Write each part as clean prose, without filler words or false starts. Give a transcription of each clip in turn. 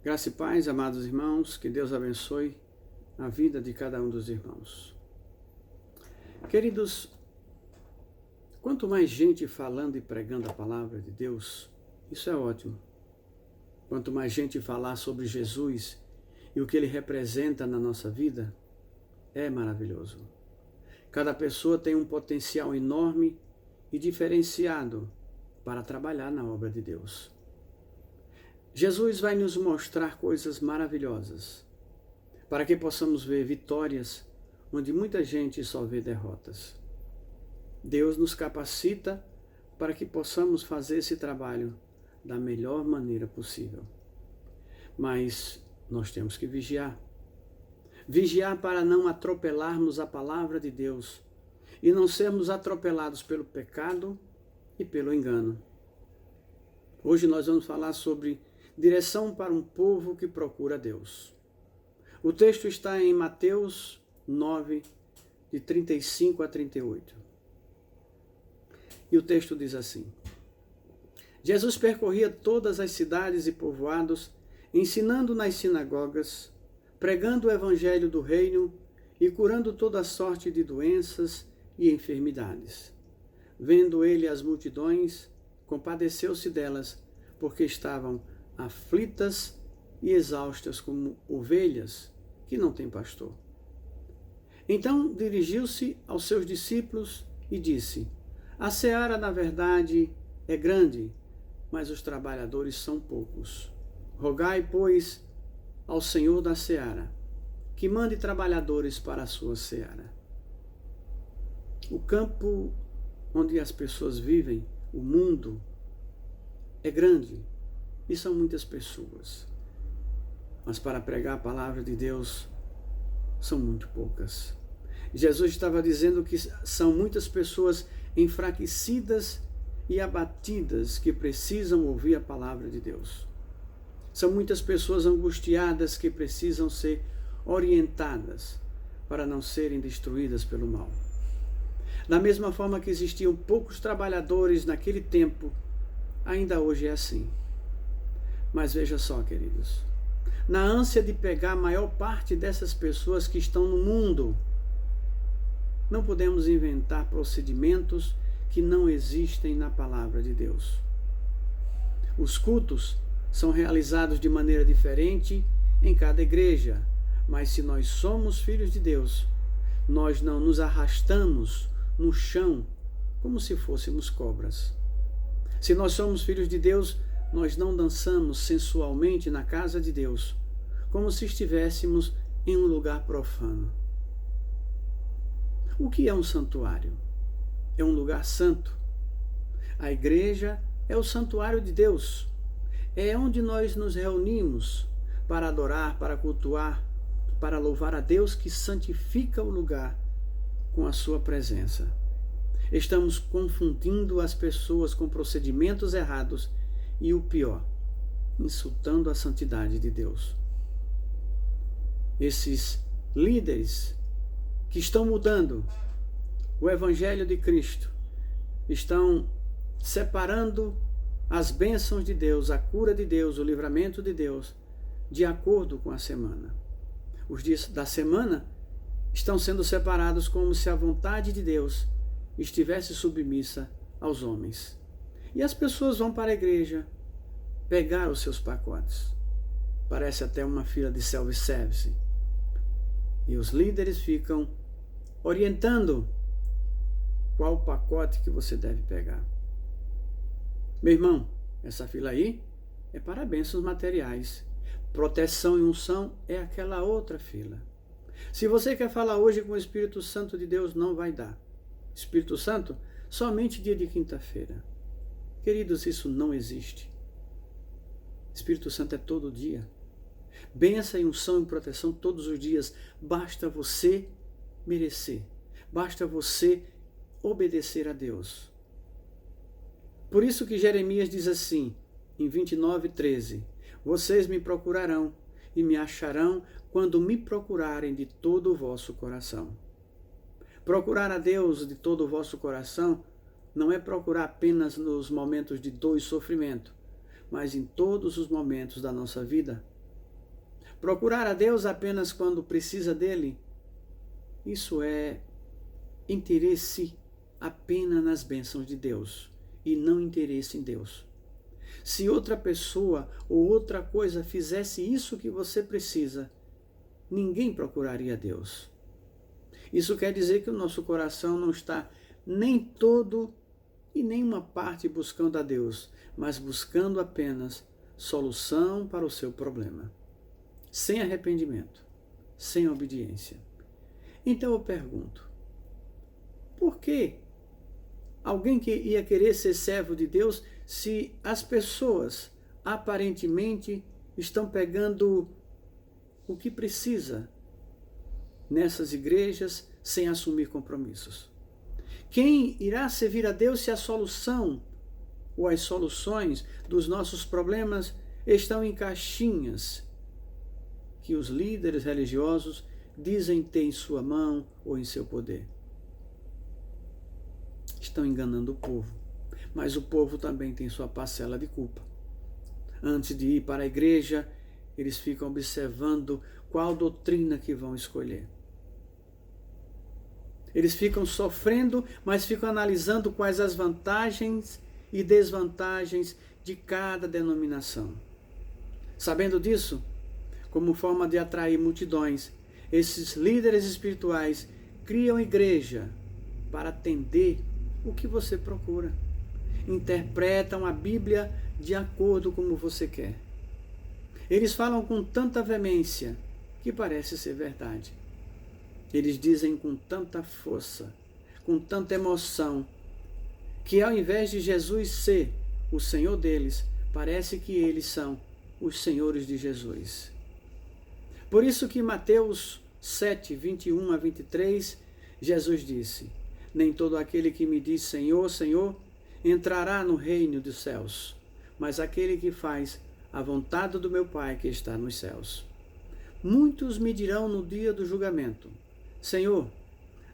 Graça e paz, amados irmãos, que Deus abençoe a vida de cada um dos irmãos. Queridos, quanto mais gente falando e pregando a palavra de Deus, isso é ótimo. Quanto mais gente falar sobre Jesus e o que ele representa na nossa vida, é maravilhoso. Cada pessoa tem um potencial enorme e diferenciado para trabalhar na obra de Deus. Jesus vai nos mostrar coisas maravilhosas, para que possamos ver vitórias onde muita gente só vê derrotas. Deus nos capacita para que possamos fazer esse trabalho da melhor maneira possível. Mas nós temos que vigiar. Vigiar para não atropelarmos a palavra de Deus e não sermos atropelados pelo pecado e pelo engano. Hoje nós vamos falar sobre direção para um povo que procura Deus. O texto está em Mateus 9, de 35 a 38. E o texto diz assim: Jesus percorria todas as cidades e povoados, ensinando nas sinagogas, pregando o evangelho do reino e curando toda sorte de doenças e enfermidades. Vendo ele as multidões, compadeceu-se delas, porque estavam aflitas e exaustas como ovelhas que não têm pastor. Então dirigiu-se aos seus discípulos e disse: A seara, na verdade, é grande, mas os trabalhadores são poucos. Rogai, pois, ao Senhor da seara, que mande trabalhadores para a sua seara. O campo onde as pessoas vivem, o mundo, é grande e são muitas pessoas. Mas para pregar a palavra de Deus, são muito poucas. Jesus estava dizendo que são muitas pessoas enfraquecidas e abatidas que precisam ouvir a palavra de Deus. São muitas pessoas angustiadas que precisam ser orientadas para não serem destruídas pelo mal. Da mesma forma que existiam poucos trabalhadores naquele tempo, ainda hoje é assim. Mas veja só, queridos, na ânsia de pegar a maior parte dessas pessoas que estão no mundo, não podemos inventar procedimentos que não existem na palavra de Deus. Os cultos são realizados de maneira diferente em cada igreja, mas se nós somos filhos de Deus, nós não nos arrastamos no chão como se fôssemos cobras. Se nós somos filhos de Deus, nós não dançamos sensualmente na casa de Deus, como se estivéssemos em um lugar profano. O que é um santuário? É um lugar santo. A igreja é o santuário de Deus. É onde nós nos reunimos para adorar, para cultuar, para louvar a Deus que santifica o lugar com a sua presença. Estamos confundindo as pessoas com procedimentos errados e o pior, insultando a santidade de Deus. Esses líderes que estão mudando o Evangelho de Cristo, estão separando as bênçãos de Deus, a cura de Deus, o livramento de Deus, de acordo com a semana. Os dias da semana estão sendo separados como se a vontade de Deus estivesse submissa aos homens. E as pessoas vão para a igreja pegar os seus pacotes. Parece até uma fila de self-service. E os líderes ficam orientando qual pacote que você deve pegar. Meu irmão, essa fila aí é para bênçãos materiais. Proteção e unção é aquela outra fila. Se você quer falar hoje com o Espírito Santo de Deus, não vai dar. Espírito Santo, somente dia de quinta-feira. Queridos, isso não existe. Espírito Santo é todo dia. Bênção e unção e proteção todos os dias. Basta você merecer. Basta você obedecer a Deus. Por isso que Jeremias diz assim, em 29:13, vocês me procurarão e me acharão quando me procurarem de todo o vosso coração. Procurar a Deus de todo o vosso coração não é procurar apenas nos momentos de dor e sofrimento, mas em todos os momentos da nossa vida, Procurar a Deus apenas quando precisa dele, isso é interesse apenas nas bênçãos de Deus e não interesse em Deus. Se outra pessoa ou outra coisa fizesse isso que você precisa, ninguém procuraria Deus. Isso quer dizer que o nosso coração não está nem todo e nem uma parte buscando a Deus, mas buscando apenas solução para o seu problema, sem arrependimento, sem obediência. Então eu pergunto, por que alguém que ia querer ser servo de Deus se as pessoas aparentemente estão pegando o que precisa nessas igrejas sem assumir compromissos? Quem irá servir a Deus se a solução ou as soluções dos nossos problemas estão em caixinhas que os líderes religiosos dizem ter em sua mão ou em seu poder? Estão enganando o povo, mas o povo também tem sua parcela de culpa. Antes de ir para a igreja, eles ficam observando qual doutrina que vão escolher. Eles ficam sofrendo, mas ficam analisando quais as vantagens e desvantagens de cada denominação. Sabendo disso, como forma de atrair multidões, esses líderes espirituais criam igreja para atender o que você procura. Interpretam a Bíblia de acordo como você quer. Eles falam com tanta veemência que parece ser verdade. Eles dizem com tanta força, com tanta emoção, que ao invés de Jesus ser o Senhor deles, parece que eles são os senhores de Jesus. Por isso que Mateus 7, 21 a 23, Jesus disse: nem todo aquele que me diz Senhor, Senhor, entrará no reino dos céus, mas aquele que faz a vontade do meu Pai que está nos céus. Muitos me dirão no dia do julgamento: Senhor,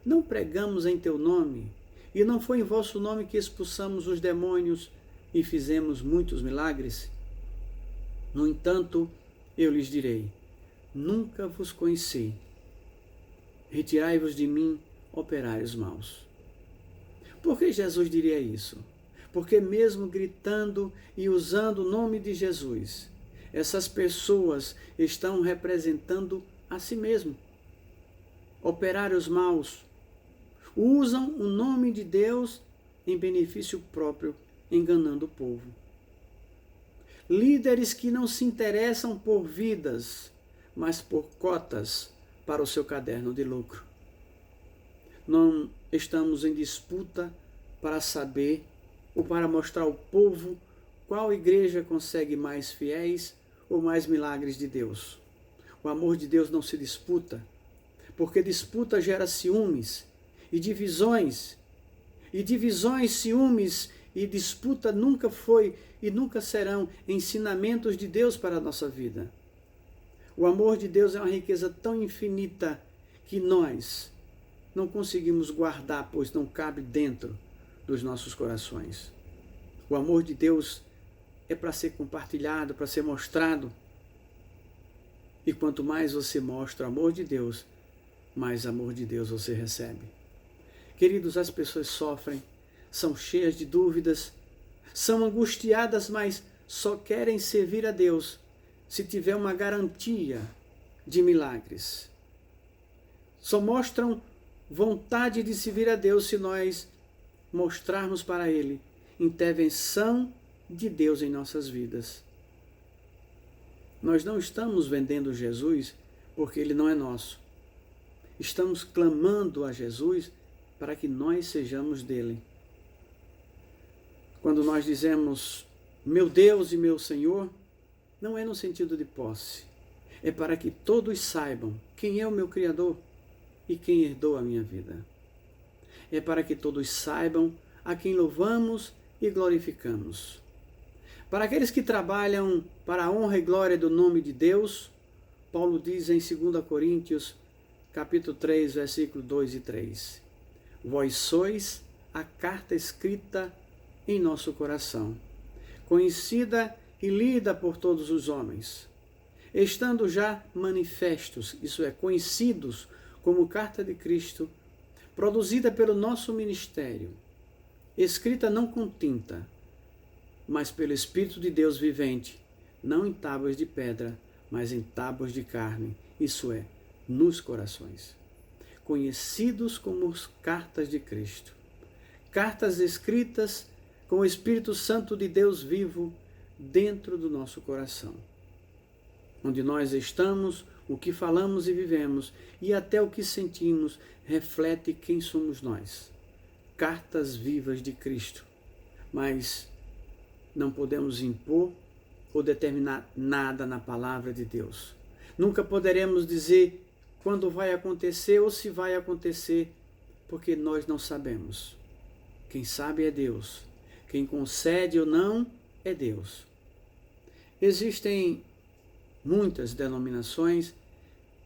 não pregamos em teu nome, e não foi em vosso nome que expulsamos os demônios e fizemos muitos milagres? No entanto, eu lhes direi: nunca vos conheci. Retirai-vos de mim, operários maus. Por que Jesus diria isso? Porque mesmo gritando e usando o nome de Jesus, essas pessoas estão representando a si mesmo. Operários maus usam o nome de Deus em benefício próprio, enganando o povo. Líderes que não se interessam por vidas, mas por cotas para o seu caderno de lucro. Não estamos em disputa para saber ou para mostrar ao povo qual igreja consegue mais fiéis ou mais milagres de Deus. O amor de Deus não se disputa, porque disputa gera ciúmes e divisões. E divisões, ciúmes e disputa nunca foi e nunca serão ensinamentos de Deus para a nossa vida. O amor de Deus é uma riqueza tão infinita que nós não conseguimos guardar, pois não cabe dentro dos nossos corações. O amor de Deus é para ser compartilhado, para ser mostrado. E quanto mais você mostra o amor de Deus, mais amor de Deus você recebe. Queridos, as pessoas sofrem, são cheias de dúvidas, são angustiadas, mas só querem servir a Deus se tiver uma garantia de milagres. Só mostram vontade de servir a Deus se nós mostrarmos para Ele intervenção de Deus em nossas vidas. Nós não estamos vendendo Jesus porque Ele não é nosso. Estamos clamando a Jesus para que nós sejamos dele. Quando nós dizemos meu Deus e meu Senhor, não é no sentido de posse. É para que todos saibam quem é o meu Criador e quem herdou a minha vida. É para que todos saibam a quem louvamos e glorificamos. Para aqueles que trabalham para a honra e glória do nome de Deus, Paulo diz em 2 Coríntios, capítulo 3, versículos 2 e 3. Vós sois a carta escrita em nosso coração, conhecida e lida por todos os homens. estando já manifestos, isso é, conhecidos como carta de Cristo, produzida pelo nosso ministério, escrita não com tinta, mas pelo Espírito de Deus vivente, não em tábuas de pedra, mas em tábuas de carne, isso é, nos corações. Conhecidos como cartas de Cristo. Cartas escritas com o Espírito Santo de Deus vivo dentro do nosso coração. Onde nós estamos, o que falamos e vivemos, e até o que sentimos, reflete quem somos nós. Cartas vivas de Cristo. Mas não podemos impor ou determinar nada na palavra de Deus. Nunca poderemos dizer quando vai acontecer ou se vai acontecer, porque nós não sabemos. Quem sabe é Deus. Quem concede ou não é Deus. Existem muitas denominações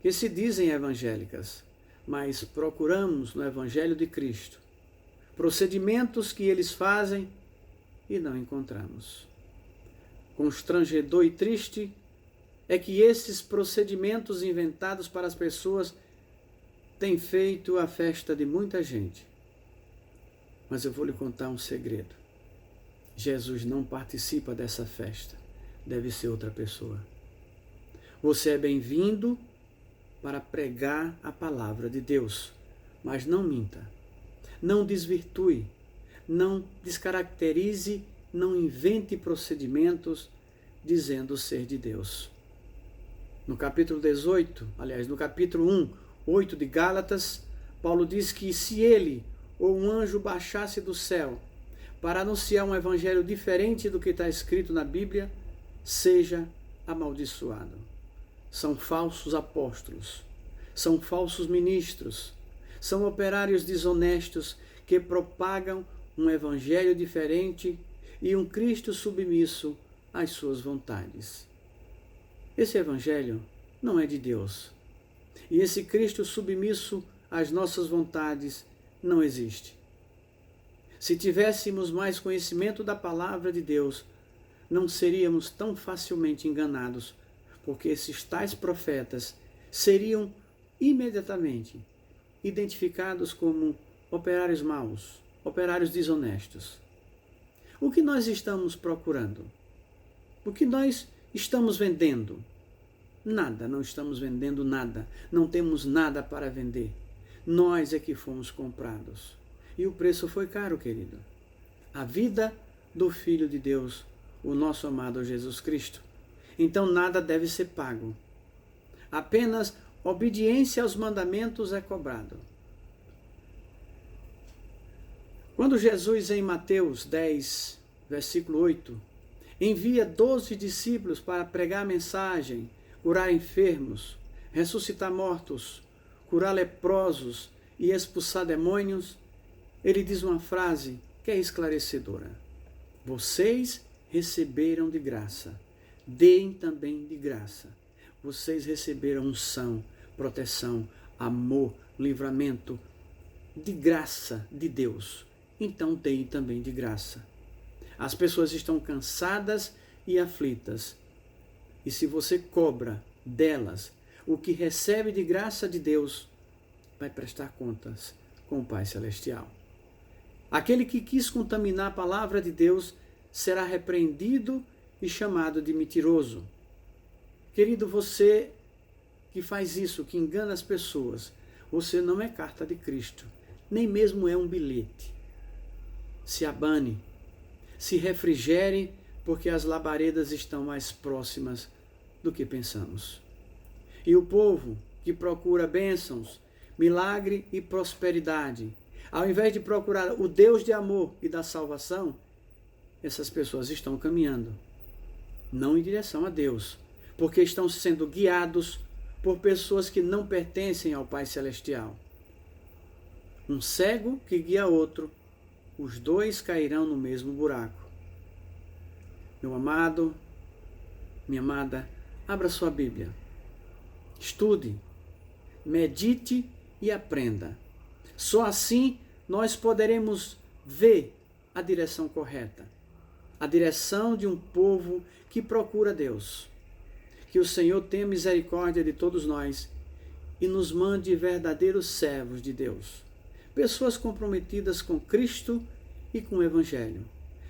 que se dizem evangélicas, mas procuramos no Evangelho de Cristo procedimentos que eles fazem e não encontramos. Constrangedor e triste é que esses procedimentos inventados para as pessoas têm feito a festa de muita gente. Mas eu vou lhe contar um segredo. Jesus não participa dessa festa. Deve ser outra pessoa. Você é bem-vindo para pregar a palavra de Deus, mas não minta, não desvirtue, não descaracterize, não invente procedimentos dizendo ser de Deus. No capítulo 18, aliás, no capítulo 1, 8 de Gálatas, Paulo diz que se ele ou um anjo baixasse do céu para anunciar um evangelho diferente do que está escrito na Bíblia, seja amaldiçoado. São falsos apóstolos, são falsos ministros, são operários desonestos que propagam um evangelho diferente e um Cristo submisso às suas vontades. Esse evangelho não é de Deus. E esse Cristo submisso às nossas vontades não existe. Se tivéssemos mais conhecimento da palavra de Deus, não seríamos tão facilmente enganados, porque esses tais profetas seriam imediatamente identificados como operários maus, operários desonestos. O que nós estamos procurando? O que nós estamos vendendo? Nada, não estamos vendendo nada, não temos nada para vender. Nós é que fomos comprados. E o preço foi caro, querido. A vida do Filho de Deus, o nosso amado Jesus Cristo. Então nada deve ser pago. Apenas obediência aos mandamentos é cobrado. Quando Jesus, em Mateus 10, versículo 8, envia 12 discípulos para pregar a mensagem, curar enfermos, ressuscitar mortos, curar leprosos e expulsar demônios, ele diz uma frase que é esclarecedora. Vocês receberam de graça, deem também de graça. Vocês receberam unção, proteção, amor, livramento, de graça de Deus. Então deem também de graça. As pessoas estão cansadas e aflitas. E se você cobra delas o que recebe de graça de Deus, vai prestar contas com o Pai Celestial. Aquele que quis contaminar a palavra de Deus será repreendido e chamado de mentiroso. Querido, você que faz isso, que engana as pessoas, você não é carta de Cristo, nem mesmo é um bilhete. Se abane, se refrigere, porque as labaredas estão mais próximas do que pensamos. E o povo que procura bênçãos, milagre e prosperidade, ao invés de procurar o Deus de amor e da salvação, essas pessoas estão caminhando, não em direção a Deus, porque estão sendo guiados por pessoas que não pertencem ao Pai Celestial. Um cego que guia outro, os dois cairão no mesmo buraco. Meu amado, minha amada, abra sua Bíblia. Estude, medite e aprenda. Só assim nós poderemos ver a direção correta. A direção de um povo que procura Deus, Que o Senhor tenha misericórdia de todos nós e nos mande verdadeiros servos de Deus. Pessoas comprometidas com Cristo e com o Evangelho.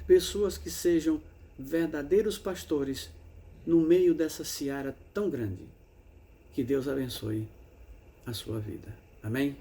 Pessoas que sejam verdadeiros pastores no meio dessa seara tão grande. Que Deus abençoe a sua vida. Amém?